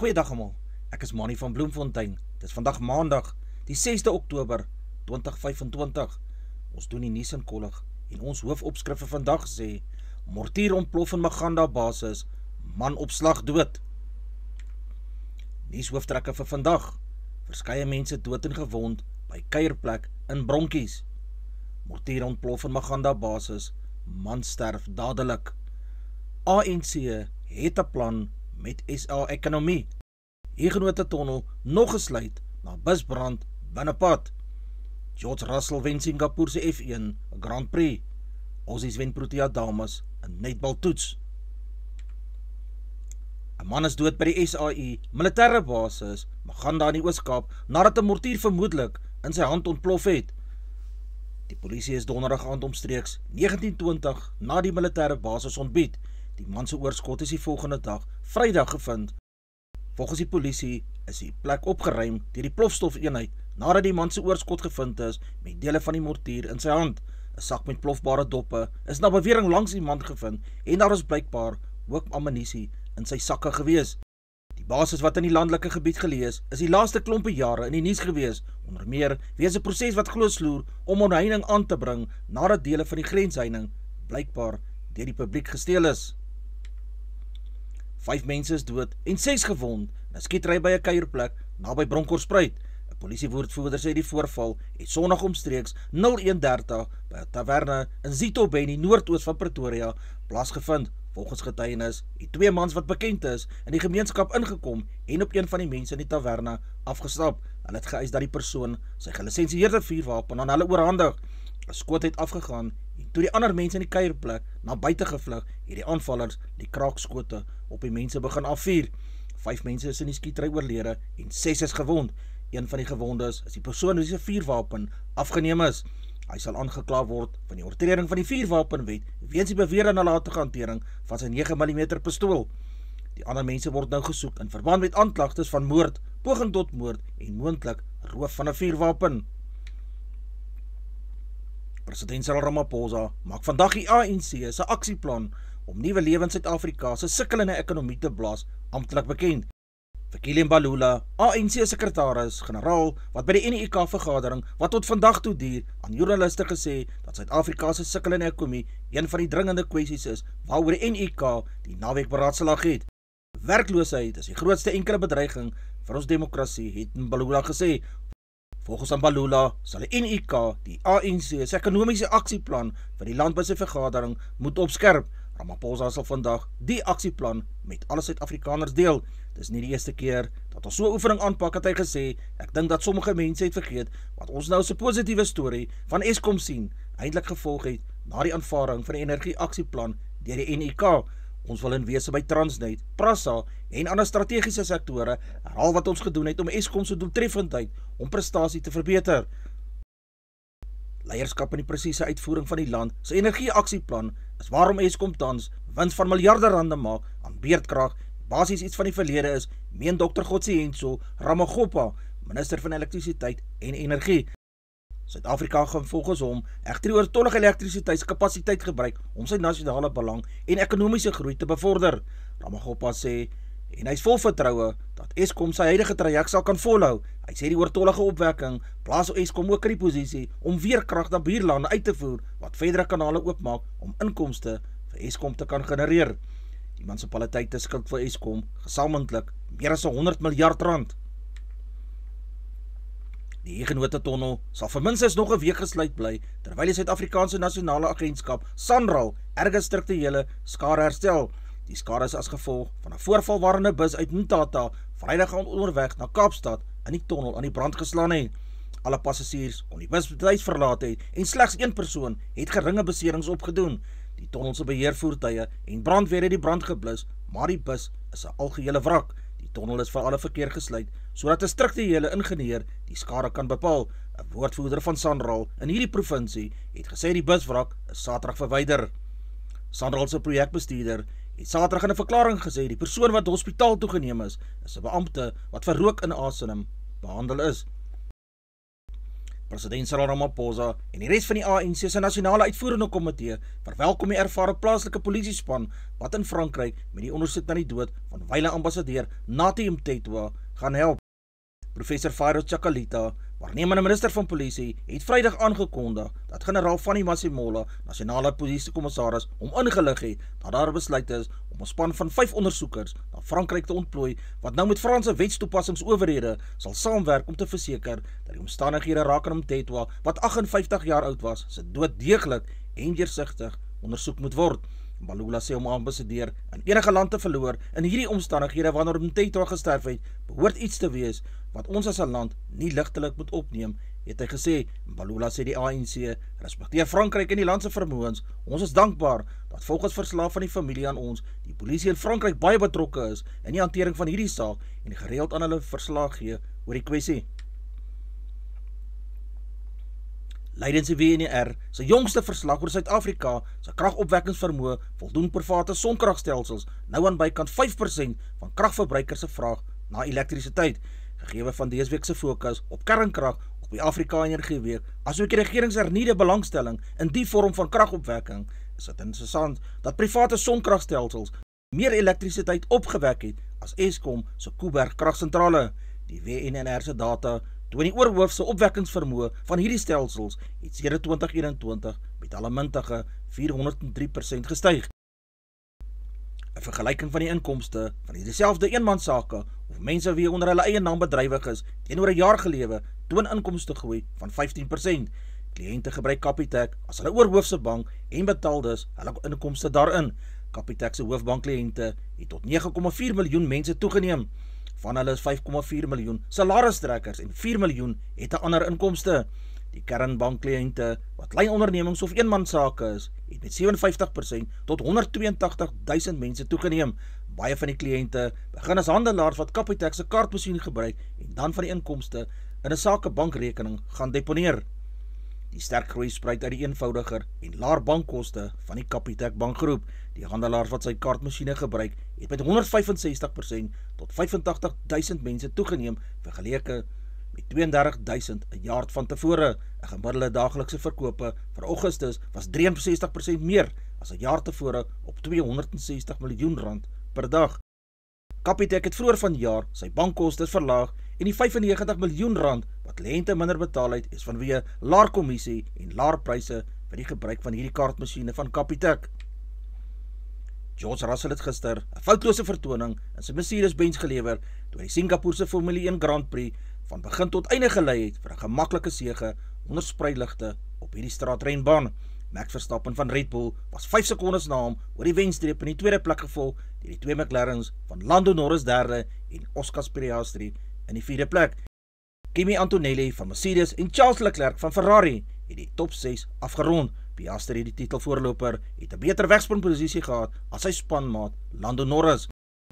Goeiedag almal, ek is Mannie van Bloemfontein. Dit is vandag maandag, die 6de Oktober 2025. Ons doen die nuus in kollig en ons hoofopskrif vir vandag sê: mortier ontplof in Maganda basis, man op slag dood. Nuushooftrekke vir vandag: verskeie mense dood en gewond by kuierplek in Bronkies. Mortier ontplof in Maganda basis, man sterf dadelik. ANC het 'n plan met SA ekonomie. Huguenot tunnel nog gesluit na busbrand binnepad. George Russell wen Singapore se F1 Grand Prix. Aussies wen Protea dames in netbal toets. 'n Man is dood by die SAU militêre basis Maganda in die Oos-Kaap nadat 'n mortier vermoedelik in sy hand ontplof het. Die polisie is donderdag aand omstreeks 19:20 na die militêre basis ontbied. Die man se oorskot is die volgende dag, Vrydag, gevind. Volgens die polisie is die plek opgeruim deur die plofstofeenheid nadat die man se oorskot gevind is met dele van die mortier in sy hand. 'n Sak met plofbare doppe is na bewering langs die man gevind en daar is blykbaar ook ammunisie in sy sakke gewees. Die basis wat in die landelike gebied geleë is die laaste klompe jare in die nuus gewees, onder meer weens 'n proses wat glo sloer om ontheining aan te bring nadat dele van die grensheining blykbaar deur die publiek gesteel is. 5 mense is dood en 6 gewond in 'n skietery by 'n kuierplek naby Bronkhorstspruit. 'n Polisiewoordvoerder sê die voorval het Sondag omstreeks 01:30 by 'n taverne in Zito Bay in die noordoos van Pretoria plaasgevind. Volgens getuienis het 2 mans wat bekend is in die gemeenskap ingekom en op een van die mense in die taverne afgestap. Hulle het geëis dat die persoon sy gelisensieerde vuurwapen aan hulle oorhandig. 'n Skoot het afgegaan en toe die ander mense in die kuierplek na buite gevlug, het die aanvallers die kraakskote op die mense begin afvuur. 5 mense is in die skietery oorlede en 6 is gewond. Een van die gewondes is die persoon wie se vuurwapen afgeneem is. Hy sal aangekla word van die oortreding van die vuurwapenwet weens die beweerde nalatige hantering van sy 9mm pistool. Die ander mense word nou gesoek in verband met aanklagtes van moord, poging tot moord en moontlik roof van 'n vuurwapen. President Cyril Ramaphosa maak vandag die ANC se aksieplan om nuwe lewe in Suid-Afrika se sukkelende ekonomie te blaas amptelik bekend. Fikile Mbalula, ANC-sekretaris-generaal, wat by die NEK-vergadering wat tot vandag toe duur, aan joernaliste gesê dat Suid-Afrika se sukkelende ekonomie een van die dringende kwessies is waaroor die NEK die naweek beraadslag het. Werkloosheid is die grootste enkele bedreiging vir ons demokrasie, het Mbalula gesê. Volgens Mbalula sal die NEK die ANC se ekonomiese aksieplan vir die land by sy vergadering moet opskerp. Ramaphosa sal vandag die aksieplan met alle Suid-Afrikaners deel. Dis nie die eerste keer dat ons so 'n oefening aanpak, het hy gesê. Ek dink dat sommige mense het vergeet wat ons nou so 'n positiewe storie van Eskom sien, eintlik gevolg het na die aanvaarding van die energie-aksieplan deur die NEK. Ons wil in wese by Transnet, Prasa en ander strategiese sektore herhaal wat ons gedoen het om Eskom se doeltreffendheid om prestasie te verbeter. Leierskap in die presiese uitvoering van die land se energie-aksieplan is waarom Eskom tans wins van miljarde rande maak aan beurtkrag, basies iets van die verlede is, meen Dr. Gotsiyenso Ramokgopa, minister van elektrisiteit en energie. Suid-Afrika gaan volgens hom egter die oortollige elektrisiteitskapasiteit gebruik om sy nasionale belang en ekonomiese groei te bevorder. Ramokgopa sê, en hy is vol vertroue dat Eskom sy huidige traject sal kan volhou. Hy sê die oortollige opwekking plaas Eskom ook in die posisie om weer krag na buurlande uit te voer, wat verdere kanale oopmaak om inkomste vir Eskom te kan genereer. Die munisipaliteite skuld vir Eskom gesamentlik meer as 100 miljard rand. Die Huguenot tunnel sal vir minstens nog 'n week gesluit bly, terwyl die Suid-Afrikaanse Nasionale Agentskap SANRAL erge strukturele skade herstel. Die skade is as gevolg van 'n voorval waarin 'n bus uit Mthatha Vrydag onderweg na Kaapstad in die tunnel aan die brand geslaan het. Alle passasiers kon die bus betyds verlaat het en slegs 1 persoon het geringe beserings opgedoen. Die tunnel se beheervoertuie en brandweer het die brand geblus, maar die bus is 'n algehele wrak. Die tunnel is vir alle verkeer gesluit, sodat 'n strukturele ingenieur die skade kan bepaal. 'n Woordvoerder van SANRAL in hierdie provinsie het gesê die buswrak is Saterdag verwyder. SANRAL se projekbestuurder het Saterdag in 'n verklaring gesê die persoon wat hospitaal toegeneem is 'n beampte wat vir rook inaseming behandel is. President Cyril Ramaphosa en die res van die ANC se nasionale uitvoerende komitee verwelkom die ervare plaaslike polisiespan wat in Frankryk met die ondersoek na die dood van wyle ambassadeur Nathi Mthethwa gaan help. Professor Fairo Chakalita, waarnemende minister van polisie, het Vrydag aangekondig dat generaal Fanny Masemola, nasionale polisiekommissaris, hom ingelig het dat daar besluit is om 'n span van 5 ondersoekers na Frankryk te ontplooi wat nou met Franse wetstoepassingsowerhede sal saamwerk om te verseker dat die omstandighede rakende Mthethwa, wat 58 jaar oud was, se dood deeglik en deursigtig ondersoek moet word. Mbalula sê om ambassadeur in enige land te verloor in hierdie omstandighede wanneer Mthethwa gesterf het, behoort iets te wees wat ons as 'n land nie ligtelik moet opneem, het hy gesê. Mbalula sê die ANC respekteer Frankryk en die land se vermoëns. Ons is dankbaar dat volgens verslag van die familie aan ons, die polisie in Frankryk baie betrokke is in die hantering van hierdie saak en gereeld aan hulle verslag gee oor die kwessie. Leidens die WNR se jongste verslag oor Suid-Afrika se kragopwekkingsvermoë voldoen private sonkragstelsels nou aan bykant 5% van kragverbruikers se vraag na elektrisiteit. Gegee van dese week se fokus op kernkrag op die Afrika Energieweek, asook die regering se hernieude belangstelling in die vorm van kragopwekking, is dit interessant dat private sonkragstelsels meer elektrisiteit opgewek het as Eskom se Koeberg kragsentrale. Die WNR se data toon die oorhoofse opwekkingsvermoë van hierdie stelsels het sedert 2021 met allemintige 403% gestyg. 'n Vergelyking van die inkomste van dieselfde eenmansake of mense wie onder hulle eie naam bedrywig is teenoor 'n jaar gelede toon inkomste groei van 15%. Kliënte gebruik Capitec as hulle oorhoofse bank en betaal dus hulle inkomste daarin. Capitec se hoofbankkliënte het tot 9,4 miljoen mense toegeneem. Van hulle is 5,4 miljoen salaristrekkers en 4 miljoen het 'n ander inkomste. Die kernbankkliënte wat klein ondernemings of eenmansake is, het met 57% tot 182.000 mense toegeneem. Baie van die kliënte begin as handelaars wat Capitec se kaartmasjien gebruik en dan van die inkomste in 'n sakebankrekening gaan deponeer. Die sterk groei spruit uit die eenvoudiger en laer bankkoste van die Capitec bankgroep. Die handelaars wat sy kaartmasjiene gebruik, het met 165% tot 85.000 mense toegeneem, vergeleke met 32.000 'n jaar van tevore. 'n Gemiddelde daaglikse verkope vir Augustus was 63% meer as 'n jaar tevore op 260 miljoen rand per dag. Capitec het vroeër vanjaar sy bankkostes verlaag en die 95 miljoen rand wat kliënte minder betaal het, is vanweë laer kommissie en laer pryse vir die gebruik van hierdie kaartmasjiene van Capitec. George Russell het gister 'n foutlose vertoning in sy Mercedes-Benz gelewer toe die Singapore Formule 1 Grand Prix van begin tot einde gelei het vir 'n gemaklike sege onder spruitligte op hierdie straatrenbaan. Max Verstappen van Red Bull was 5 sekondes na hom oor die wenstreep in die tweede plek gevolg deur die twee McLarens van Lando Norris derde en Oscar Piastri in die vierde plek. Kimi Antonelli van Mercedes en Charles Leclerc van Ferrari het die top 6 afgerond. Piastri, die titelvoorloper, het 'n beter wegspringposisie gehad as sy spanmaat Lando Norris.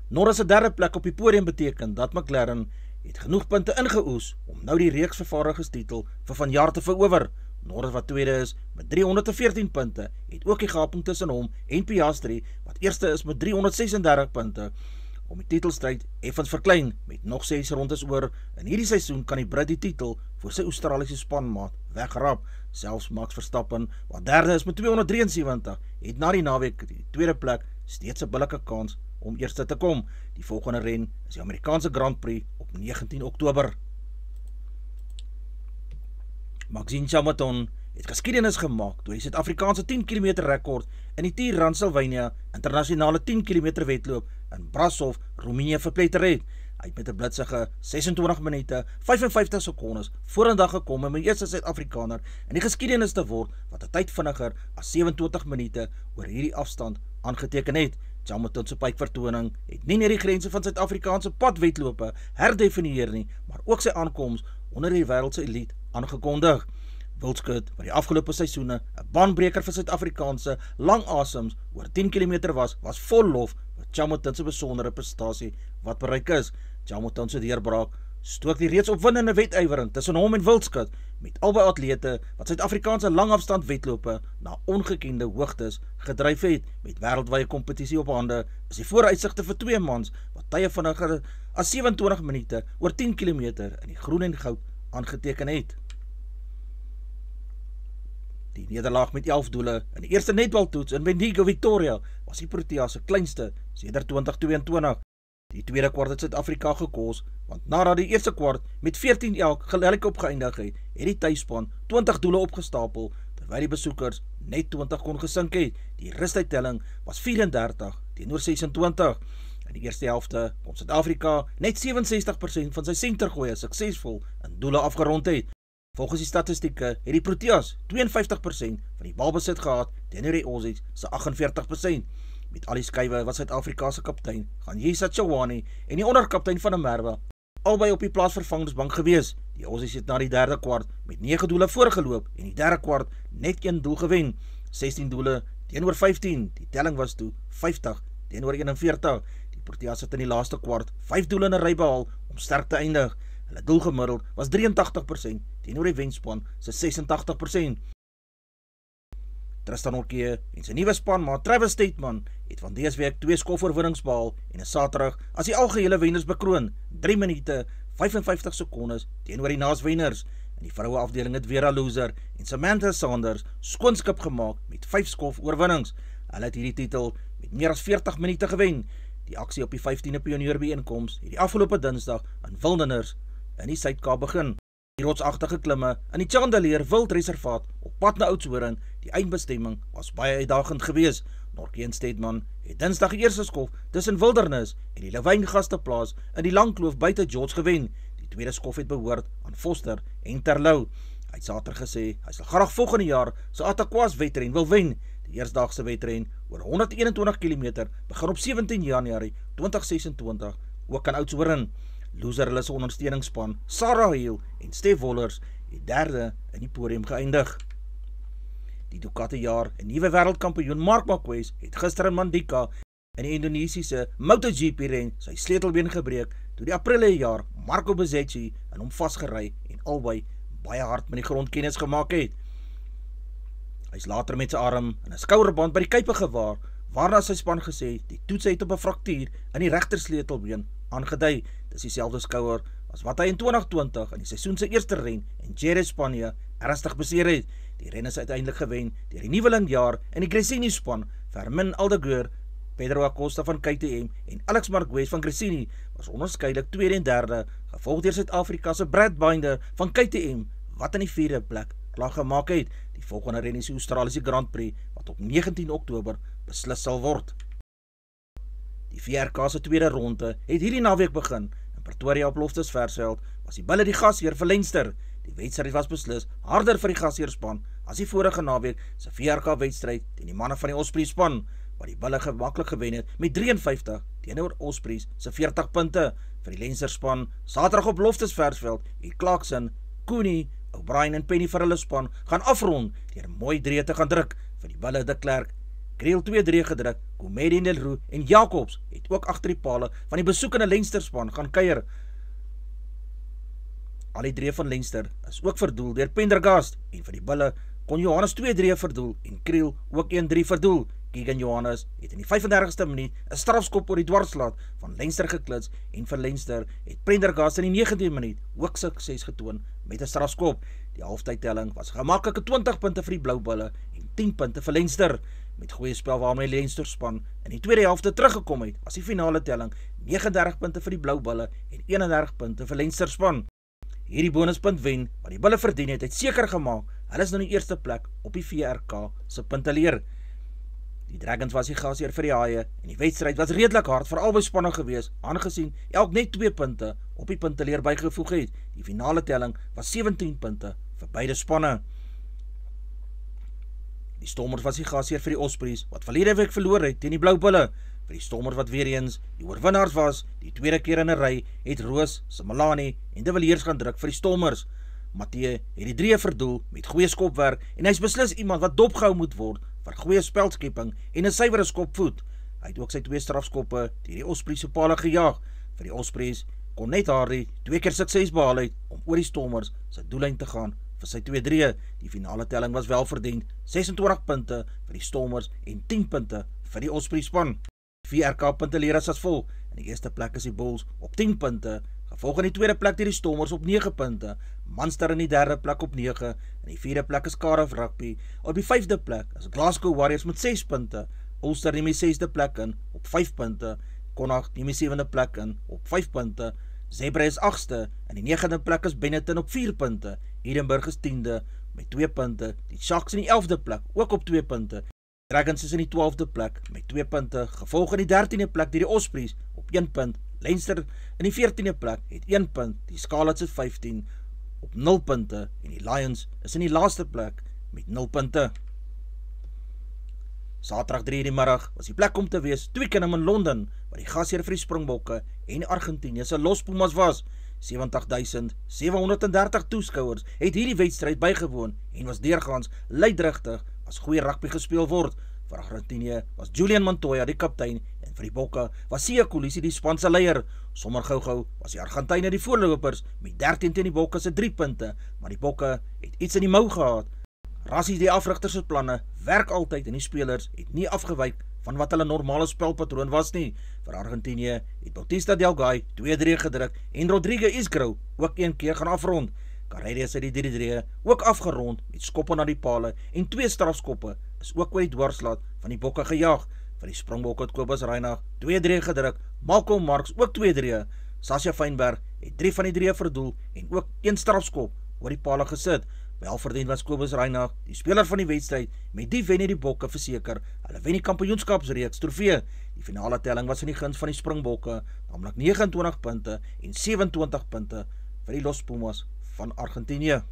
Norris se derde plek op die podium beteken dat McLaren het genoeg punte ingeoes om nou die reeks vervaardigerstitel vir vanjaar te verower. Norris wat tweede is met 314 punte, het ook die gaping tussen hom en Piastri wat eerste is met 336 punte. Om die titelstryd effens verklein met nog 6 rondes oor. In hierdie seisoen kan die Brit die titel vir sy Australiese spanmaat wegrap. Selfs Max Verstappen, wat derde is met 273, het na die naweek die tweede plek steeds 'n billike kans om eerste te kom. Die volgende ren is die Amerikaanse Grand Prix op 19 Oktober. Maxime Chamaton het geskiedenis gemaak toe hy Suid-Afrikaanse 10 km rekord in die Tir-Transylvania internasionale 10 km wedloop in Brasov, Roemenië verpletter het. Hy het met 'n blitsige 26 minute 55 sekondes vorendag gekom en my eerste Suid-Afrikaner in die geskiedenis te word wat 'n tyd vinniger as 27 minute oor hierdie afstand aangeteken het. Chamaton se pypvertoning het nie net die grense van Suid-Afrikaanse padwedlope herdefinieer nie, maar ook sy aankoms onder die wêreld se elite aangekondig. Wildskut, wat die afgelope seisoene 'n baanbreker vir Suid-Afrikaanse lang asems oor 10 km was vol lof vir Chamaton se besondere prestasie wat bereik is. Chamaton se deurbraak stook die reeds opwindende wedywering tussen hom en Wildskut met albei atlete wat Suid-Afrikaanse langafstand wedlope na ongekende hoogtes gedryf het. Met wêreldwye kompetisie op hande is die vooruitsigte vir twee mans wat tye vinniger as 27 minute oor 10 km in die groen en goud aangeteken het. Die nederlaag met 11 doele in die eerste netbaltoets in Bendigo, Victoria was die Proteas se kleinste sedert 2022. Die tweede kwart het Suid-Afrika gekos, want nadat die eerste kwart met 14 elk gelyk opgeëindig het, het die tuisspan 20 doele opgestapel, terwyl die besoekers net 20 kon gesink het. Die rustuittelling was 34 teenoor 26. In die eerste helfte kon Suid-Afrika net 67% van sy sentergooie suksesvol in doele afgerond het. Volgens die statistieke het die Proteas 52% van die balbesit gehad teenoor die Aussies se 48%. Met al die skuwe was Suid-Afrika se kaptein, Ganyisa Chawani, en die onderkaptein van die Merwe albei op die plaasvervangingsbank gewees. Die Aussies het na die derde kwart met 9 doele voorgeloop en die derde kwart net 1 doel gewen. 16 doele teenoor 15. Die telling was toe 50 teenoor 41. Die Proteas het in die laaste kwart 5 doele in 'n ry behaal om sterk te eindig. Hulle doelgemiddeld was 83% teenoor die wenspan se 86%. Tristan Orkee en sy nuwe spanmaat Travis Stateman het van dese week 2 skofoorwinnings behaal en 'n Saterdag as die algehele wenners bekroon. 3 minute 55 sekondes teenoor die naaswenners. In die vroue afdeling het Vera Loser en Samantha Sanders skoonskip gemaak met 5 skofoorwinnings. Hulle het hierdie titel met meer as 40 minute gewen. Die aksie op die 15de pionieurbyeenkoms het die afgelope Dinsdag in Wildernis in die Suid-Kaap begin. Die rotsagtige klimme in die Chandelier Wildreservaat op pad na Oudtshoorn, die eindbestemming was baie uitdagend geweest. Orkee en Stateman het Dinsdag die eerste skof tussen Wildernis en die Lewyngasteplaas in die Langkloof buite George gewen. Die tweede skof het behoort aan Foster en Terlouw. Hy het Saterdag gesê hy sal graag volgende jaar sy Attakwas wedren wil wen. Die eersdagse wedren oor 121 km begin op 17 Januarie 2026 ook aan Oudtshoorn. Loser hulle se ondersteuningsspan, Sarah Hill en Stef Wollers, het derde in die podium geëindig. Die Ducati jaar en nuwe wêreldkampioen Marc Marquez het gister in Mandika in die Indonesiese MotoGP ren sy sleutelbeen gebreek toe die Aprilie jaar Marco Bezzecchi in hom vasgery en albei baie hard met die grond kennis gemaak het. Hy is later met sy arm en 'n skouerband by die kuipe gewaar, waarna sy span gesê die toets het op 'n fraktuur in die regter sleutelbeen aangedui. Dis dieselfde skouer as wat hy in 2020 in die seisoen se eerste ren in Jerez, Spanje ernstig beseer het. Die ren is uiteindelik gewen deur die nuweling jaar in die Gresini span. Fermin Aldeguer, Pedro Acosta van KTM en Alex Marquez van Gresini was onderskeidelik tweede en derde, gevolg deur Suid-Afrika se Brad Binder van KTM wat in die vierde plek klaargemaak het. Die volgende ren is die Australiese Grand Prix wat op 19 Oktober beslis sal word. Die VRK se tweede ronde het hierdie naweek begin. In Pretoria op Loftusversveld was die Bulle die gasheer vir Leinster. Die wedstryd was beslis harder vir die gasheerspan as die vorige naweek se VRK wedstryd teen die manne van die Ospreys span, waar die Bulle gemaklik gewen het met 53 teenoor Ospreys se 40 punte. Vir die Leinster span Saterdag op Loftusversveld het Clarkson, Cooney, O'Brien en Penny vir hulle span gaan afrond deur mooi 3 te gaan druk. Vir die Bulle de Klerk Kriel 2-3 gedruk. Komedi en Delroux en Jacobs het ook agter die pale van die besoekende Leinster span gaan kuier. Al die 3 van Leinster is ook verdoel deur Pendergast en vir die Bulle kon Johannes 2-3 verdoel en Kriel ook 1-3 verdoel. Keegan Johannes het in die 35ste minuut 'n strafskop oor die dwarslaat van Leinster geklits en vir Leinster het Pendergast in die 19de minuut ook sukses getoon met 'n strafskop. Die halftydtelling was gemaklike 20 punte vir die Blou Bulle en 10 punte vir Leinster. Met goeie spel waarmee die Leinster span in die tweede helfte teruggekom het, was die finale telling 39 punte vir die Blou Bulle en 31 punte vir Leinster span. Hierdie bonuspunt wen wat die Bulle verdien het seker gemaak hulle is nou in die eerste plek op die VRK se punteleer. Die Dragons was die gasheer vir die Haie en die wedstryd was redelik hard vir albei spanne gewees, aangesien elk net 2 punte op die punteleer bygevoeg het. Die finale telling was 17 punte vir beide spanne. Die Stormers was die gasheer vir die Ospreys wat verlede week verloor het teen die Blou Bulle. Vir die Stormers wat weer eens die oorwinnaars was, die tweede keer in 'n ry, het Roos, Simelane en De Villiers gaan druk vir die Stormers. Matthee het die 3 verdoel met goeie skopwerk en hy's beslis iemand wat dopgehou moet word vir goeie speldskepping en 'n suiwere skopvoet. Hy het ook sy 2 strafskoppe deur die Ospreys se pale gejaag. Vir die Ospreys kon net Hardy 2 keer sukses behaal het om oor die Stormers se doellyn te gaan vir sy 2-3. Die finale telling was wel verdiend, 26 punte vir die Stormers en 10 punte vir die Ospreys span. VRK punteleer as volg. In die eerste plek is die Bulls op 10 punte, gevolg in die tweede plek deur die Stormers op 9 punte, Munster in die derde plek op 9, en die vierde plek is Cardiff Rugby, op die 5de plek is Glasgow Warriors met 6 punte, Ulster neem die 6de plek in op 5 punte, Connacht neem die 7de plek in op 5 punte, Zebra is 8ste, en die 9de plek is Benetton op 4 punte, Edinburgh is 10de met 2 punte, die Sharks in die 11de plek ook op 2 punte, Dragons is in die 12de plek met 2 punte, gevolg in die 13de plek deur die Ospreys op 1 punt, Leinster in die 14de plek het 1 punt, die Scarlets het 15 op 0 punte en die Lions is in die laaste plek met 0 punte. Saterdag 3 in die middag was die plek om te wees, Twickenham in Londen, waar die gasheer vir die Springbokke en Argentinië se Los Pumas was. 70.730 toeskouers het hierdie wedstryd bygewoon en was deurgaans luidrigtig as goeie rugby gespeel word. Vir Argentinië was Julian Montoya die kaptein en vir die Bokke was Siya Kolisi die span se leier. Sommer gou-gou was die Argentyne die voorlopers met 13 teen die Bokke se 3 punte, maar die Bokke het iets in die mou gehad. Rassie die afrigters se planne werk altyd en die spelers het nie afgewyk van wat hulle normale spelpatroon was nie. Vir Argentinië het Bautista Delgado 2-3 gedruk en Rodrigo Isgro ook 1 keer gaan afrond. Carreras het die 3-3 ook afgerond met skoppe na die pale en 2 strafskoppe is ook oor die dwarslaat van die Bokke gejaag. Vir die Springbokke het Kobus Reinagh 2-3 gedruk, Malcolm Marx ook 2-3. Sasha Feinberg het 3 van die 3 verdoel en ook 1 strafskop oor die pale gesit. Welverdiend was Kobus Reinagh, die speler van die wedstryd, met die wen het die Bokke verseker. Hulle wen die kampioenskapsreeks trofee. Die finale telling was in die guns van die Springbokke, naamlik 29 punte en 27 punte vir die Los Pumas van Argentinië.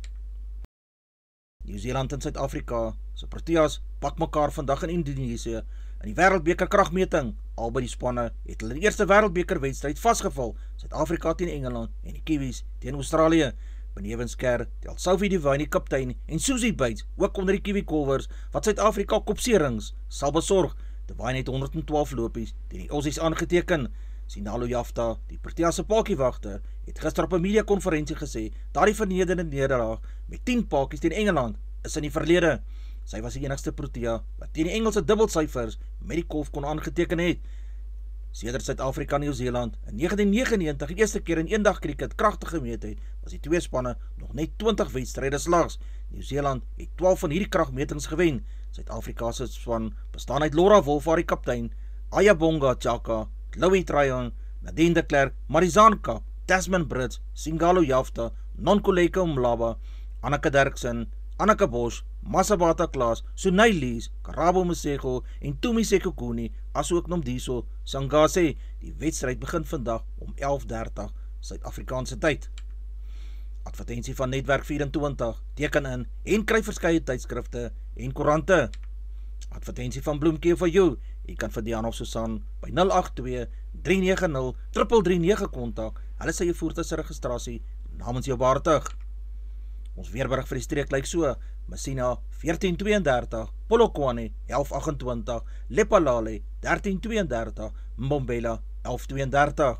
Nieu-Seeland en Suid-Afrika se Proteas pak mekaar vandag in Indonesië in die wêreldbeker kragmeting. Albei die spanne het hulle eerste wêreldbeker wedstryd vasgeval, Suid-Afrika teen Engeland en die Kiwis teen Australië. Benewens Kerr, tel Sophie Devine die kaptein en Susie Bates ook onder die Kiwi Kolwers wat Suid-Afrika kopserings sal besorg. Devine het 112 lopies teen die Aussies aangeteken. Sinalo Jafta, die Proteas se pakiewagter, het gister op 'n media-konferensie gesê dat die vernederende nederlaag met 10 pakies teen Engeland is in die verlede. Sy was die enigste Protea wat teen die Engelse dubbelsyfers met die kolf kon aangeteken het. Sedert Suid-Afrika en Nieu-Seeland in 1999 die eerste keer in eendag cricket kragtig gemeet het, was die twee spanne nog net 20 wedstryde slags. Nieu-Seeland het 12 van hierdie kragmetings gewen. Suid-Afrika se span bestaan uit Laura Wolf, die kaptein, Ayabonga Chaka, Louis Tryon, Nadine de Klerk, Marizaan Kap, Tasman Brits, Singalo Jafta, Nonkuleke Umlaba, Anneke Derksen, Anneke Bosch, Masabata Klaas, Sunay Lees, Karabo Mosego en Tumi Sekhukhune, asook Nomdiso Sangase. Die wedstryd begin vandag om 11:30 Suid-Afrikaanse tyd. Advertensie van Netwerk 24, teken in en kry verskeie tydskrifte en koerante. Advertensie van Bloemkee for you. Jy kan vir Diana of Susan by 082-390-3339 kontak. Hulle sê jy voertuig se registrasie namens jou behartig. Ons weerberig vir die streek lyk so: Messina 1432, Polokwane 1128, Lephalale 1332, Mbombela 1132,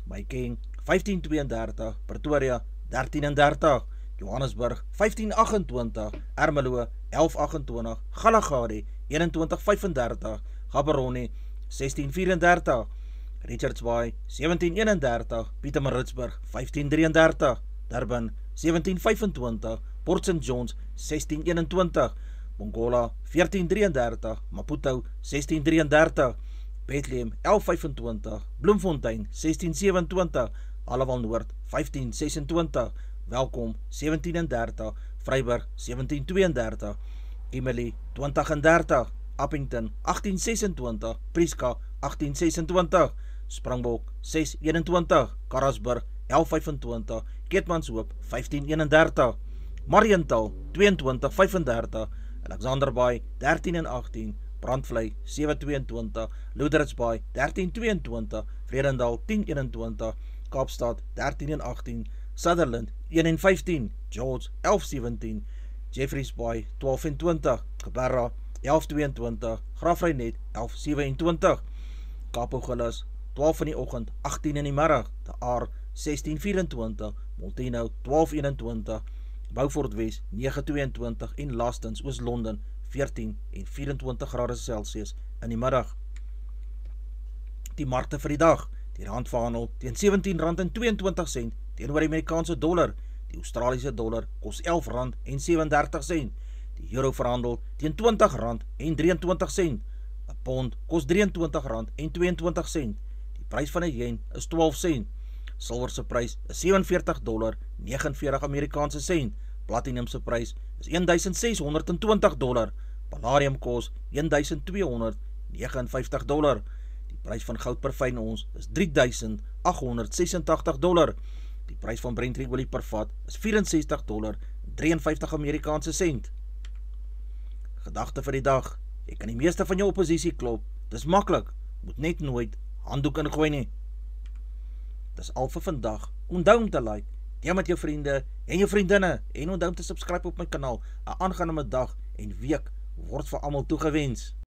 Mahikeng 1532, Pretoria 1330, Johannesburg 1528, Ermelo 1128, Galagadi 2135, Gaborone 1634, Richards Bay 1731, Pietermaritzburg 1533, Durban 1725, Port St. John's 1621, Mongola 1433, Maputo 1633, Bethlehem 1125, Bloemfontein 1627, Allewal Noord 1526, Welkom 1730, Vryburg 1732, Kimberley 2030, Appington 1826, Prieska 1826, Springbok 621, Karasburg 1125, Keetmanshoop 1531, Mariental 2235, Alexander Bay 1318, Brandvlei 722, Lourdes Bay 1322, Vredendal 1021, Kaapstad 1318, Sutherland 115, George 1117, Jeffreys Bay 1220, Geberra 1122, Graafrenet 1127, Kaapogillis 12 in die oggend, 18 in die middag, De Aar 1624, Molteno 1221, Beaufort Wes 922 en laastens Oos-London 14 en 24 grade Celsius in die middag. Die markte vir die dag: Die rand verhandel teen R17.22 teenoor die Amerikaanse dollar. Die Australiese dollar kos R11.37. Die euro verhandel teen R20.23. 'n pond kos R23.22. Die prys van 'n yen is 12 sent. Silwer se prys is $47.49 Amerikaanse sent. Platinum se prys is $1,620. Palladium kos $1,259. Die prys van goud per fyn ons is $3,886. Die prys van Brent olie per vat is $64.53 Amerikaanse sent. Gedagte vir die dag: jy kan die meeste van jou oppositie klop. Dis maklik, moet net nooit handdoek ingooi nie. Dis al vir vandag. Onthou om te like, deel met jou vriende en jou vriendinne en onthou om te subscribe op my kanaal. 'n aangename dag en week word vir almal toegewens.